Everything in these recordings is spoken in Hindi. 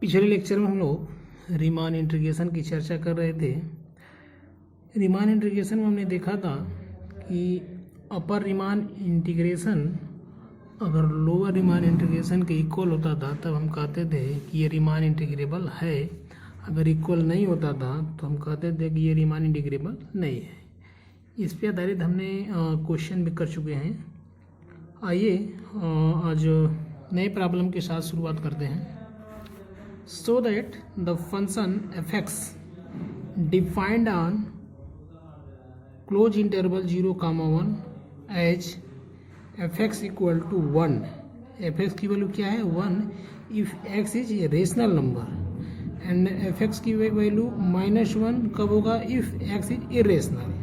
पिछले लेक्चर में हम लोग रीमान इंटीग्रेशन की चर्चा कर रहे थे। रीमान इंटीग्रेशन में हमने देखा था कि अपर रीमान इंटीग्रेशन अगर लोअर रीमान इंटीग्रेशन के इक्वल होता था तब हम कहते थे कि ये रीमान इंटीग्रेबल है। अगर इक्वल नहीं होता था तो हम कहते थे कि ये रीमान इंटीग्रेबल नहीं है। इस पे आधारित हमने क्वेश्चन भी कर चुके हैं। आइए आज नए प्रॉब्लम के साथ शुरुआत करते हैं। So that the function fx defined on closed interval 0, 1 as fx equal to 1, fx की वैल्यू क्या है 1 if x is a rational number and fx की वैल्यू -1 कब होगा if x is irrational,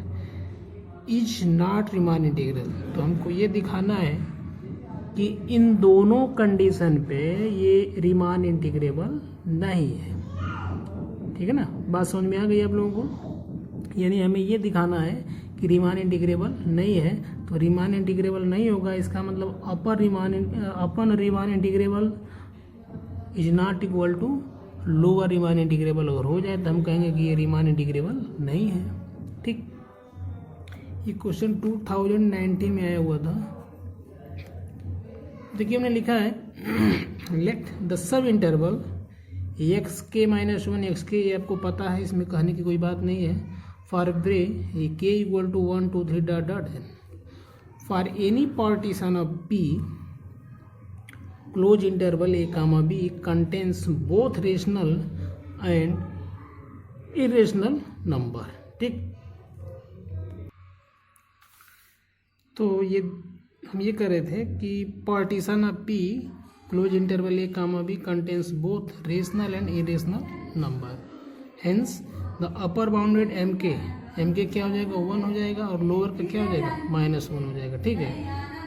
is not Riemann integral। तो हमको ये दिखाना है कि इन दोनों कंडीशन पे ये रीमान इंटीग्रेबल नहीं है। ठीक है ना, बात समझ में आ गई आप लोगों को। यानी हमें ये दिखाना है कि रीमान इंटीग्रेबल नहीं है। तो रीमान इंटीग्रेबल नहीं होगा, इसका मतलब अपन Riemann integrable is not equal to lower Riemann integrable. अगर हो जाए तो हम कहेंगे कि ये रीमान इंटीग्रेबल नहीं है। ठीक, ये क्वेश्चन 2019 में आया हुआ था। देखिए हमने लिखा है let the sub interval x के -1 एक्स के, ये आपको पता है, इसमें कहने की कोई बात नहीं है। फॉर ब्रे k equal to 1 2 3 dot dot है। For any partition of P close interval a comma b contains both rational and irrational number. ठीक, तो ये हम ये कर रहे थे कि partition of P close interval a comma b contains both rational and irrational number. Hence the upper bounded M k क्या हो जाएगा 1 हो जाएगा और लोअर का क्या हो जाएगा -1 हो जाएगा। ठीक है,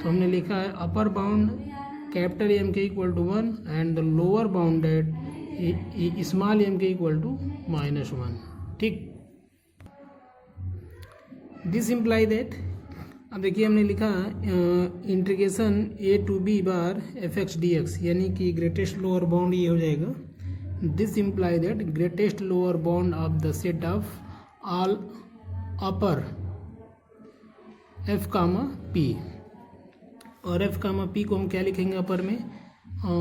तो हमने लिखा है upper bound capital M k equal to 1 and the lower bounded small m k equal to -1। ठीक, दिस इम्प्लाई दैट, अब देखिए हमने लिखा integration a to b bar fx dx, यानी कि ग्रेटेस्ट लोअर बाउंड ये हो जाएगा। This imply that greatest lower bound of the set of all upper f comma p, और f कामा p को हम क्या लिखेंगे अपर में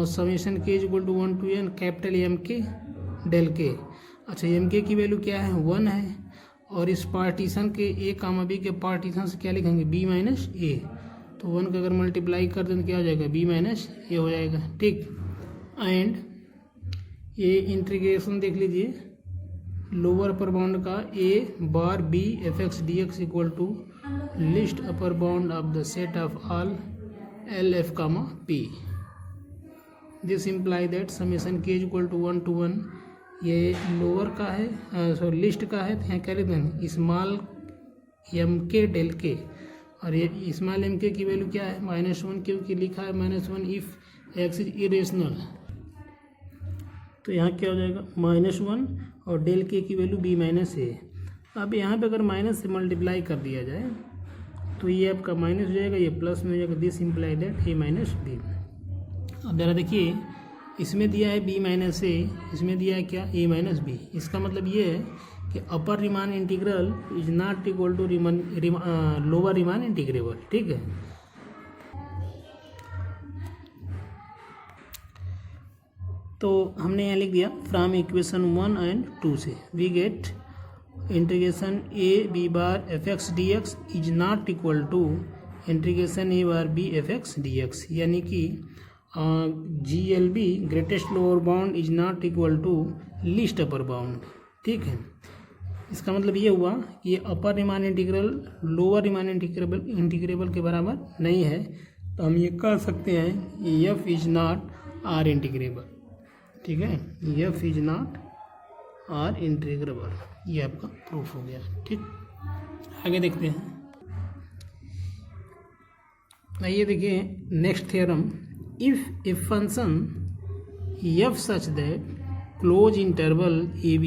summation k equal to 1 to n capital M k del k. अच्छा, एम के की वैल्यू क्या है 1 है, और इस पार्टीशन के ए कामा बी के पार्टीशन से क्या लिखेंगे b - a। तो 1 का अगर मल्टीप्लाई कर दें तो क्या हो जाएगा b - a हो जाएगा। ठीक, एंड ये इंटीग्रेशन देख लीजिए लोअर अपर बाउंड का a bar b fx dx equal to least upper bound of the set of all L F comma p। This imply that summation k equal to 1 to 1, ये लोअर का है सॉरी लिस्ट का है, तो यहाँ क्या लिखते हैं स्मॉल एम के डेल के, और ये स्मॉल एम के की वैल्यू क्या है -1, क्योंकि लिखा है -1 इफ एक्स इज इरेशनल। तो यहाँ क्या हो जाएगा -1 और डेल के की वैल्यू b - a। अब यहाँ पे अगर माइनस से मल्टीप्लाई कर दिया जाए तो ये आपका माइनस हो जाएगा, ये प्लस में हो जाएगा। This imply that a - b। अब जरा देखिए इसमें दिया है b - a, इसमें दिया है क्या a - b। इसका मतलब ये है कि upper Riemann integral is not equal to lower Riemann integrable. ठीक है, तो हमने यहाँ लिख दिया फ्रॉम इक्वेशन 1 एंड 2 से we get integration a b bar fx dx is not equal to integration a bar b fx dx, यानी कि GLB greatest lower bound is not equal to least upper bound. ठीक है, इसका मतलब ये हुआ कि ये upper Riemann integral lower Riemann integrable के बराबर नहीं है। तो हम ये कह सकते हैं कि F is not R integrable. ठीक है, F is not R integrable, ये आपका प्रूफ हो गया। ठीक, आगे देखते हैं। आइए देखिए next theorem. If a function f such that closed interval ab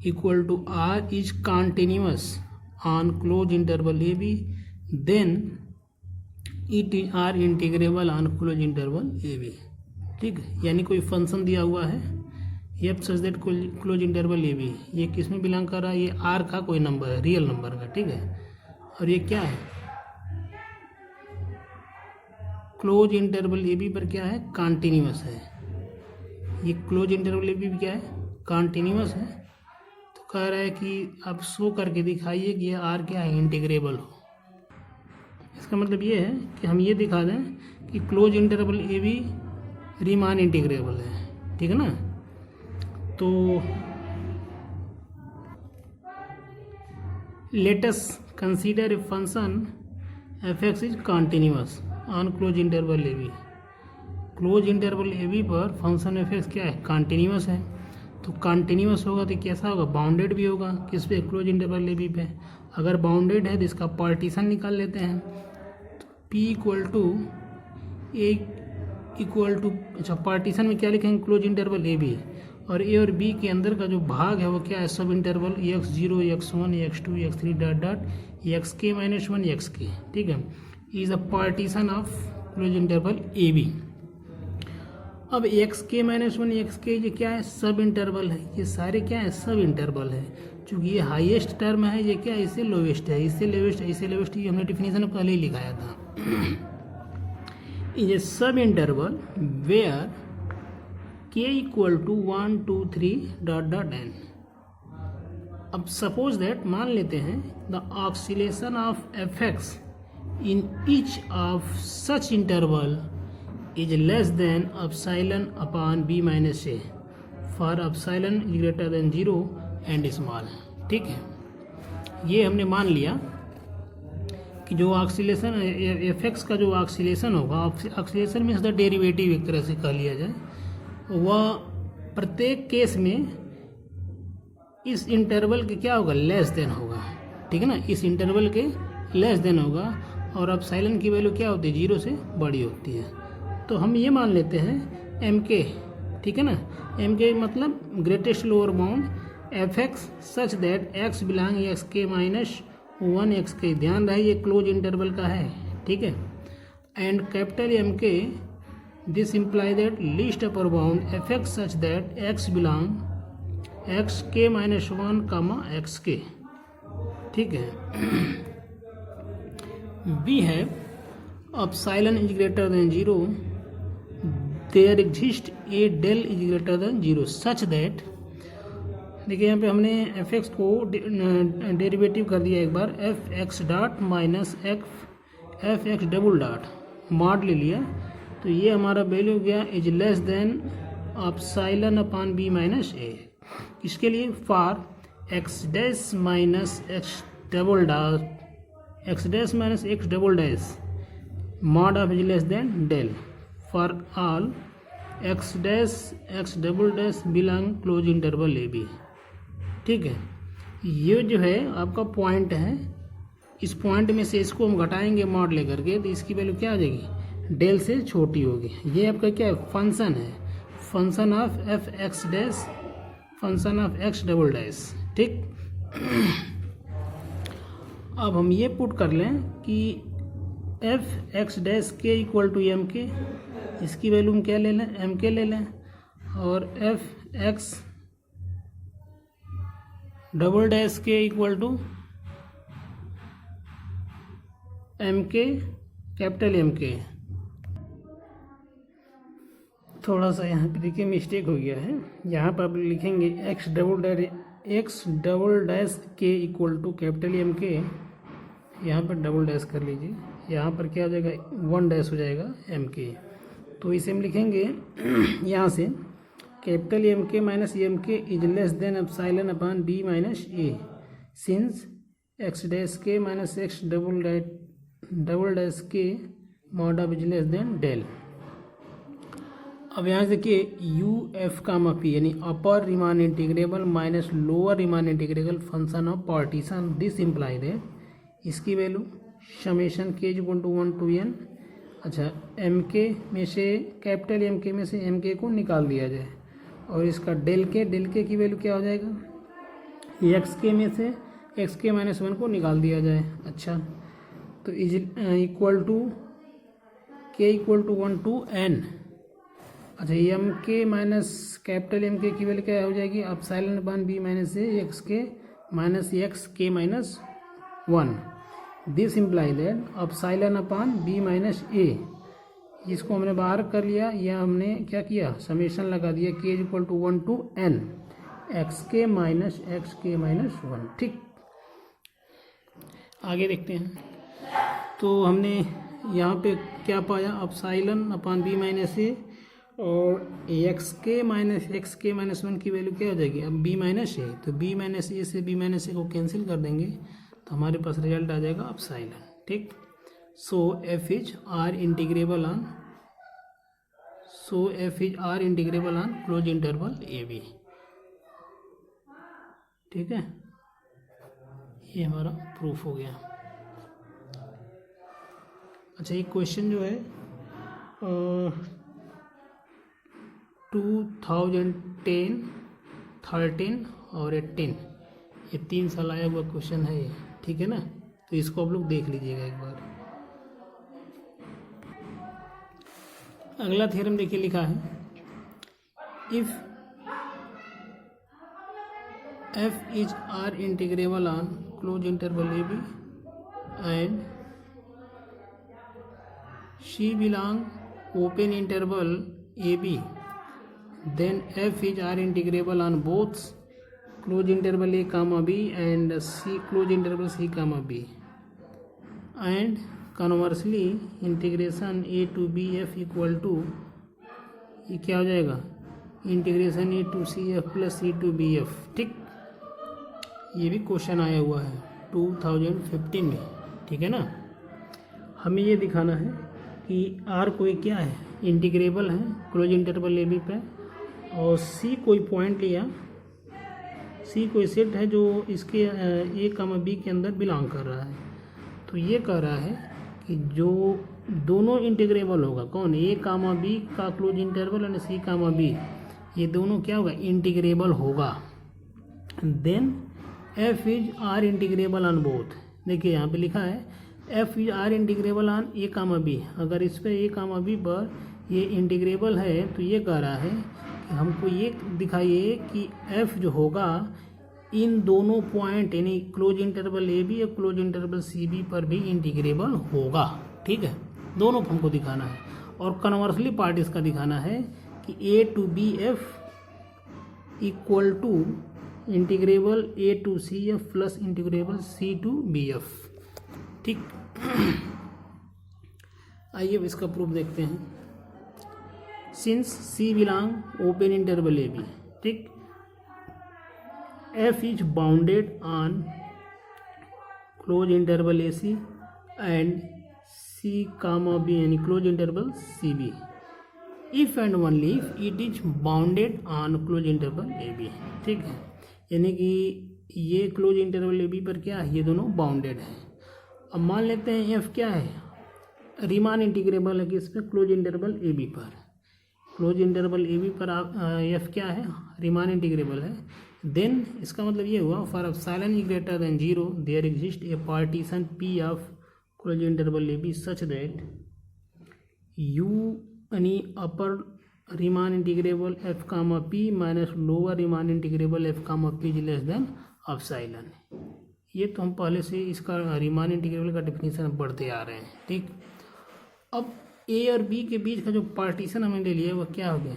equal to r is continuous on closed interval ab, then it is r integrable on closed interval ab। ठीक है, यानी कोई फंक्शन दिया हुआ है F such that close interval A b, ये किस में बिलोंग कर रहा है, ये आर का कोई नंबर है, रियल नंबर का, ठीक है। और ये क्या है, क्लोज इंटरवल ए बी पर क्या है, कॉन्टिन्यूअस है। ये क्लोज इंटरवल ए बी क्या है, कॉन्टिन्यूअस है। तो कह रहा है कि आप शो करके दिखाइए कि ये आर क्या है, इंटीग्रेबल हो। इसका मतलब ये है कि हम ये दिखा दें कि क्लोज इंटरवल ए बी रीमान इंटीग्रेबल है, ठीक है ना। तो let us consider a function f(x) is continuous on closed interval a b। Close interval A b पर फंक्शन f(x) क्या है, कॉन्टीन्यूअस है। तो कॉन्टीन्यूअस होगा तो कैसा होगा, बाउंडेड भी होगा, किस पे, क्लोज इंटरवल ए बी पे। अगर बाउंडेड है तो इसका पार्टीशन निकाल लेते हैं। तो p equal to a equal to, अच्छा पार्टीशन में क्या लिखेंगे, क्लोज इंटरवल ए बी, और ए और बी के अंदर का जो भाग है वो क्या है, sub interval x0 x1 x2 x3 dot dot xk minus 1 xk, ठीक है। Is a partition of close interval A b. अब xk माइनस 1 xk ये क्या है, सब इंटरवल है, ये सारे क्या है, सब इंटरवल है। चूँकि ये हाईएस्ट टर्म है, ये क्या है, इससे लोवेस्ट है, इससे लोवेस्ट है, इससे लोवेस्ट, ये हमने डेफिनेशन पहले ही लिखाया था। Is a sub interval where k equal to 1 2 3 dot dot n। अब सपोज दैट, मान लेते हैं, the oscillation of f(x) in each of such interval is less than epsilon upon b minus a for epsilon is greater than 0 and small, ठीक है। ये हमने मान लिया कि जो ऑक्सीलेशन f(x) का जो ऑक्सीलेशन होगा, ऑक्सीलेशन मीन्स द डेरिवेटिव एक तरह से कह लिया जाए, वह प्रत्येक केस में इस इंटरवल के क्या होगा, लेस देन होगा, ठीक है ना, इस इंटरवल के लेस देन होगा। और अब साइलन की वैल्यू क्या होती है, 0 से बड़ी होती है। तो हम ये मान लेते हैं एम के, ठीक है ना, एम के मतलब greatest lower bound f(x) such that x belong xk minus 1 xk। ध्यान रहे ये क्लोज इंटरवल का है, ठीक है। एंड कैपिटल एम के, this imply that least upper bound f(x) such that x belong xk minus 1 comma xk, ठीक है। we have epsilon is greater than 0, there exists a del is greater than 0 such that, देखिए यहाँ पे हमने f(x) को डेरिवेटिव कर दिया एक बार, f(x) dot minus f(x) double dot mod ले लिया, तो ये हमारा वैल्यू हो गया is less than epsilon upon b minus a। इसके लिए for x dash minus x double dot, x dash minus x double dash mod of is less than del for all x dash x double dash belong close interval A B, ठीक है। ये जो है आपका पॉइंट है, इस पॉइंट में से इसको हम घटाएंगे मॉड लेकर के, तो इसकी वैल्यू क्या आ जाएगी, डेल से छोटी होगी। ये आपका क्या है, फंक्शन है, function of f(x) dash, function of x double dash, ठीक। अब हम ये पुट कर लें कि f(x) dash k equal to M k, इसकी वैल्यू हम क्या ले लें, एम के ले लें, और f(x) डबल डैश के इक्वल टू एम के, कैपिटल एम के। थोड़ा सा यहाँ पे देखिए मिस्टेक हो गया है, यहाँ पर आप लिखेंगे x डबल डैश के इक्वल टू कैपिटल एम के, यहाँ पर डबल डैश कर लीजिए, यहाँ पर क्या हो जाएगा, 1 डैश हो जाएगा एम के। तो इसे हम लिखेंगे यहाँ से capital M K minus M K is less than epsilon upon b minus a since x dash K minus x double dash K mod of is less than del. अब यहाँ से देखिए यू एफ कामा पी यानी upper Riemann integrable minus lower Riemann integrable function of partition, this imply that इसकी वैल्यू समेशन के इक्वल टू 1 to n। अच्छा, एम के में से, कैपिटल एम के में से एम के को निकाल दिया जाए, और इसका डेल के की वैल्यू क्या हो जाएगा, एक्स के में से एक्स के माइनस 1 को निकाल दिया जाए। अच्छा, तो is equal to K equal to 1 to n, अच्छा, M K minus capital M K की वैल्यू क्या हो जाएगी, epsilon upon B minus A X के माइनस एक्स के minus 1। This imply that epsilon upon B minus A, इसको हमने बाहर कर लिया, या हमने क्या किया, समेशन लगा दिया, k is equal to 1 to n x के माइनस 1। ठीक, आगे देखते हैं। तो हमने यहाँ पे क्या पाया, अपसाइलन अपान बी माइनस ए और एक्स के माइनस 1 की वैल्यू क्या हो जाएगी, अब बी माइनस ए, तो बी माइनस ए से बी माइनस ए को कैंसिल कर देंगे तो हमारे पास रिजल्ट आ जाएगा अपसाइलन। ठीक, so F is R integrable on close interval A B. ठीक है, ये हमारा प्रूफ हो गया। अच्छा, एक क्वेश्चन जो है 2010, 13 और 18, ये 3 साल आया हुआ क्वेश्चन है ये। ठीक है ना, तो इसको आप लोग देख लीजिएगा एक बार। अगला थ्योरम देखिए, लिखा है if F is R integrable on close interval A b and c belong open interval A b, then f is r integrable on both close interval a comma b and c close interval c comma b, and conversely integration a to b f equal to, ये क्या हो जाएगा, integration a to c f plus c to b f। ठीक, ये भी क्वेश्चन आया हुआ है 2015 में। ठीक है ना, हमें ये दिखाना है कि r कोई क्या है, इंटीग्रेबल है क्लोज इंटरवल ए बी पे, और सी कोई पॉइंट लिया, सी कोई सेट है जो इसके ए कामा बी के अंदर बिलोंग कर रहा है। तो ये कह रहा है कि जो दोनों इंटीग्रेबल होगा, कौन, ए कामा बी का क्लोज इंटरवल और सी कामा बी, ये दोनों क्या होगा, इंटीग्रेबल होगा। Then F is R integrable on both. देखिए यहाँ पे लिखा है F is R integrable on a comma b, अगर इस पर ए कामा बी पर ये इंटीग्रेबल है तो ये कह रहा है कि हमको ये दिखाइए कि f जो होगा इन दोनों पॉइंट यानी क्लोज इंटरवल ए बी या क्लोज इंटरवल सी बी पर भी इंटीग्रेबल होगा। ठीक है, दोनों हमको दिखाना है, और कन्वर्सली पार्ट इसका दिखाना है कि A to B F equal to integrable A to C F plus integrable C to B F. ठीक, आइए इसका प्रूफ देखते हैं। Since C belong open interval A B, ठीक, F is bounded on close interval A C and C comma B यानी close interval C B, if and only if it is bounded on close interval A B. ठीक है, यानी कि ये क्लोज इंटरवल ए बी पर क्या है, ये दोनों बाउंडेड है। अब मान लेते हैं एफ क्या है, रीमान इंटीग्रेबल है कि इस पर क्लोज इंटरवल ए बी पर, क्लोज इंटरवल ए बी पर एफ क्या है, रीमान इंटीग्रेबल है। देन इसका मतलब ये हुआ for epsilon is greater than 0 there exist a partition P of close interval A B such that U यानी upper Riemann integrable F comma P minus lower Riemann integrable F comma P is less than epsilon. ये तो हम पहले से इसका रीमान इंटीग्रेबल का डेफिनेशन पढ़ते आ रहे हैं। ठीक, अब ए और बी के बीच का जो पार्टीशन हमने ले लिया है वह क्या हो गया,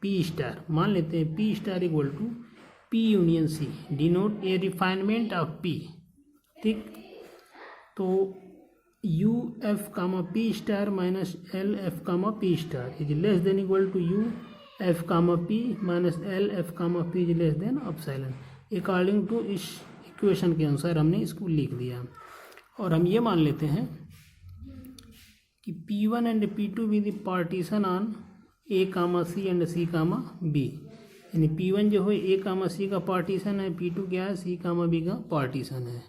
पी स्टार। मान लेते हैं P star equal to P union C, denote a refinement of P. ठीक, तो U F comma P star minus L F comma P star is less than equal to U F comma P minus L F comma P is less than epsilon. According to इस इक्वेशन के अनुसार हमने इसको लिख दिया, और हम ये मान लेते हैं कि P1 and P2 with the partition on A comma C and C comma B, यानी P1 जो है A कामा C का पार्टीशन है, P2 क्या है, C कामा B का पार्टीशन है,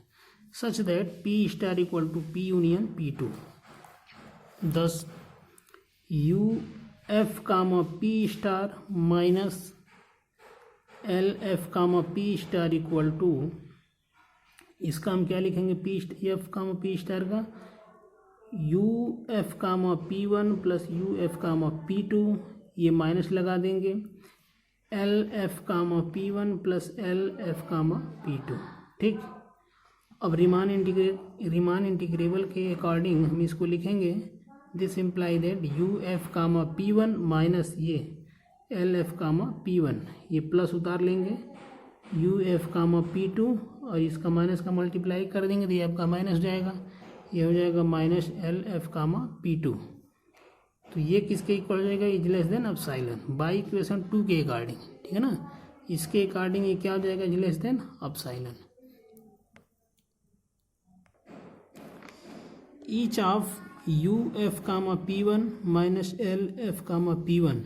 such that P star equal to P union P2। thus U F comma P star minus L F comma P star equal to, इसका हम क्या लिखेंगे, P F comma P star का you F comma P1 plus U F comma P2 ये माइनस लगा देंगे, L F comma P1 plus L F comma P2, ठीक। अब रीमान इंटीग्रेबल के अकॉर्डिंग हम इसको लिखेंगे, this imply that U F comma P1 minus ये एल एफ कामा P1, ये प्लस उतार लेंगे, यू एफ कामा P2 और इसका माइनस का मल्टीप्लाई कर देंगे तो ये आपका माइनस जाएगा, ये हो जाएगा minus L F comma P2। तो ये किसके इक्वल हो जाएगा, is less than epsilon by equation 2 के अकॉर्डिंग, ठीक है ना। इसके अकॉर्डिंग ये क्या हो जाएगा, is less than epsilon. Each of U F comma P1 minus L F comma P1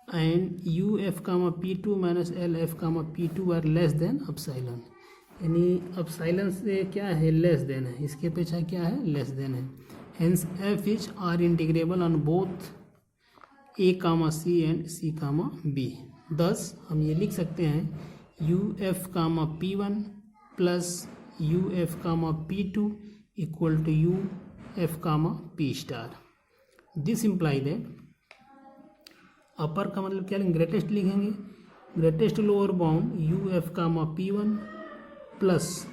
and U F comma P2 minus L F comma P2 are less than epsilon, यानी एप्सिलॉन से क्या है, लेस देन है, इसके अपेक्षा क्या है, लेस देन है। Hence F is R integrable on both a comma c and C comma b. Thus हम ये लिख सकते हैं U F comma P1 plus U F comma P2 equal to U F comma P star. This imply that upper का मतलब क्या, ग्रेटेस्ट लिखेंगे, greatest lower bound U F comma P1 plus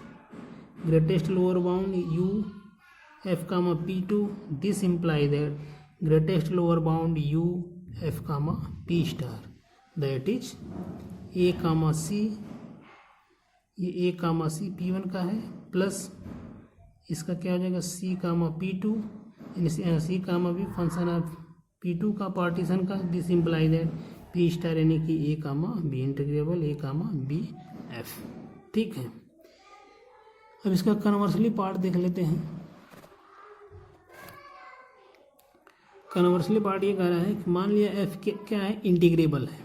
greatest lower bound U F comma P2। This imply that greatest lower bound U F comma P star, that is A comma C, ये ए कामा सी P1 का है, प्लस इसका क्या हो जाएगा सी कामा P2, सी कामा भी फंक्शन ऑफ P2 का पार्टीशन का। This imply that P star यानी कि ए कामा बी इंटीग्रेबल ए कामा बी एफ, ठीक है। अब इसका कन्वर्सली पार्ट देख लेते हैं। कन्वर्सली पार्ट ये कह रहा है कि मान लिया एफ क्या है, इंटीग्रेबल है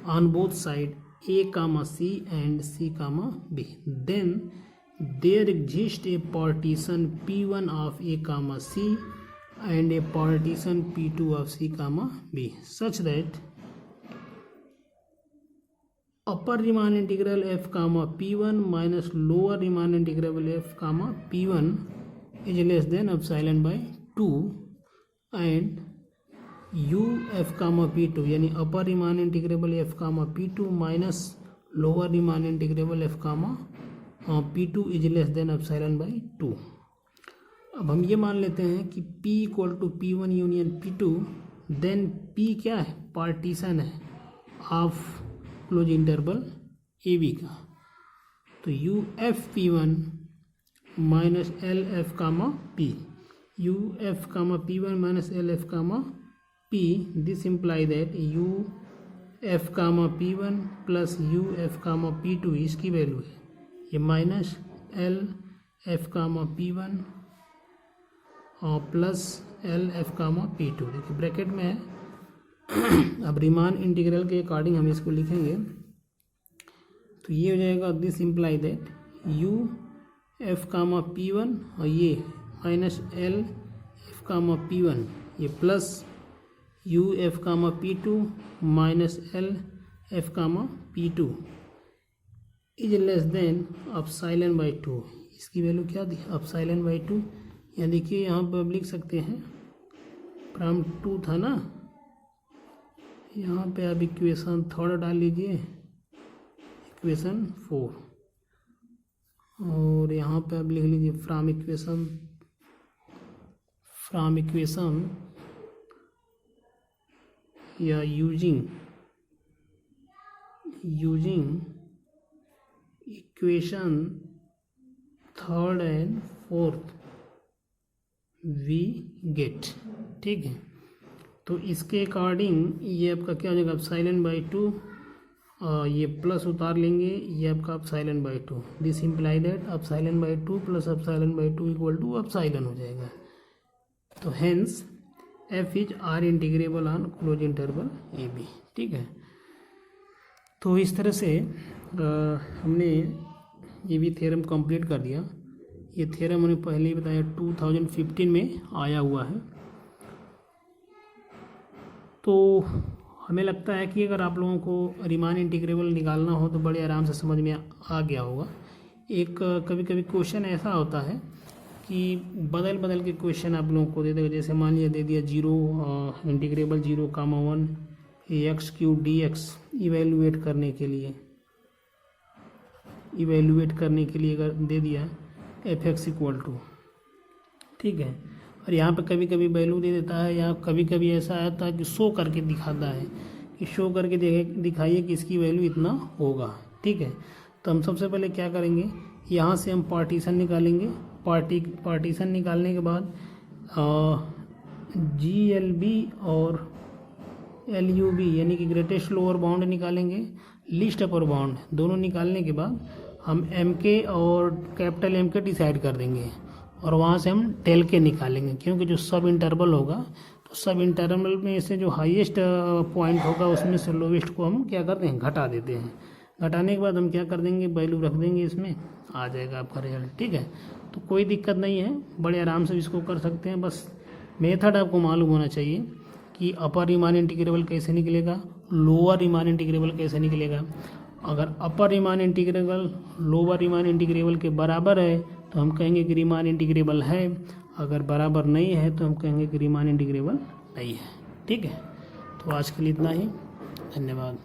on both side a comma c and C comma b, then there exist a partition P1 of a comma c and a partition P2 of C comma B such that upper Riemann integral f comma P1 minus lower Riemann integral f comma P1 is less than epsilon by 2 and u f comma P2 यानी upper Riemann integral f comma P2 minus lower Riemann integral f comma P2 is less than epsilon by 2। अब हम ये मान लेते हैं कि P equal to P1 union P2, then P क्या है, पार्टीशन है of close interval A b का। तो U F P1 minus L F comma P, U F comma P1 minus L F comma P, this imply that U F comma P1 plus U F comma P2, इसकी वैल्यू है ये minus L F comma P1 और plus L F comma P2, देखिए ब्रैकेट में है। अब रीमान इंटीग्रल के अकॉर्डिंग हम इसको लिखेंगे तो ये हो जाएगा, this imply that U F comma P1 और ये minus L F comma P1, ये plus U F comma P2 minus L F comma P2 is less than epsilon by 2। इसकी वैल्यू क्या दी, एप्सिलॉन बाई 2, या देखिए यहाँ पर आप लिख सकते हैं फ्रॉम 2 था ना, यहाँ पे आप इक्वेशन थर्ड डाल लीजिए, इक्वेशन 4, और यहाँ पे आप लिख लीजिए फ्रॉम इक्वेशन या using equation third and fourth we get, ठीक है। तो इसके अकॉर्डिंग ये आपका क्या हो जाएगा, एप्सिलॉन बाई 2, ये प्लस उतार लेंगे, ये आपका epsilon by 2। This imply that epsilon by 2 plus epsilon by 2 equal to epsilon हो जाएगा। तो hence F is R integrable on close interval A B, ठीक है। तो इस तरह से हमने ये भी थ्योरम कंप्लीट कर दिया। ये थ्योरम मैंने पहले ही बताया 2015 में आया हुआ है। तो हमें लगता है कि अगर आप लोगों को रीमान इंटीग्रेबल निकालना हो तो बड़े आराम से समझ में आ गया होगा। एक कभी कभी क्वेश्चन ऐसा होता है कि बदल के क्वेश्चन आप लोगों को दे देगा। जैसे मान लिया दे दिया 0 integrable 0, 1 x cube D x evaluate करने के लिए अगर दे दिया एफ एक्स इक्वल टू, ठीक है, और यहाँ पे कभी कभी वैल्यू दे देता है, या कभी कभी ऐसा आता है कि शो करके दिखाता है कि शो करके दिखाइए कि इसकी वैल्यू इतना होगा, ठीक है। तो हम सबसे पहले क्या करेंगे, यहाँ से हम पार्टीशन निकालेंगे। पार्टीशन निकालने के बाद GLB और LUB यानी कि ग्रेटेस्ट लोअर बाउंड निकालेंगे, लिस्ट अपर बाउंड दोनों निकालने के बाद हम MK और कैपिटल M के डिसाइड कर देंगे, और वहाँ से हम टेल के निकालेंगे, क्योंकि जो सब इंटरवल होगा तो सब इंटरवल में से जो हाईएस्ट पॉइंट होगा उसमें से लोवेस्ट को हम क्या करते हैं, घटा देते हैं। घटाने के बाद हम क्या कर देंगे, वैल्यू रख देंगे, इसमें आ जाएगा आपका रिजल्ट, ठीक है। तो कोई दिक्कत नहीं है, बड़े आराम से इसको कर सकते हैं। बस मेथड आपको मालूम होना चाहिए कि अपर रीमान इंटीग्रेबल कैसे निकलेगा, लोअर रीमान इंटीग्रेबल कैसे निकलेगा। अगर upper Riemann integrable lower Riemann integrable के बराबर है तो हम कहेंगे कि रीमान इंटीग्रेबल है, अगर बराबर नहीं है तो हम कहेंगे कि रीमान इंटीग्रेबल नहीं है, ठीक है। तो आज के लिए इतना ही, धन्यवाद।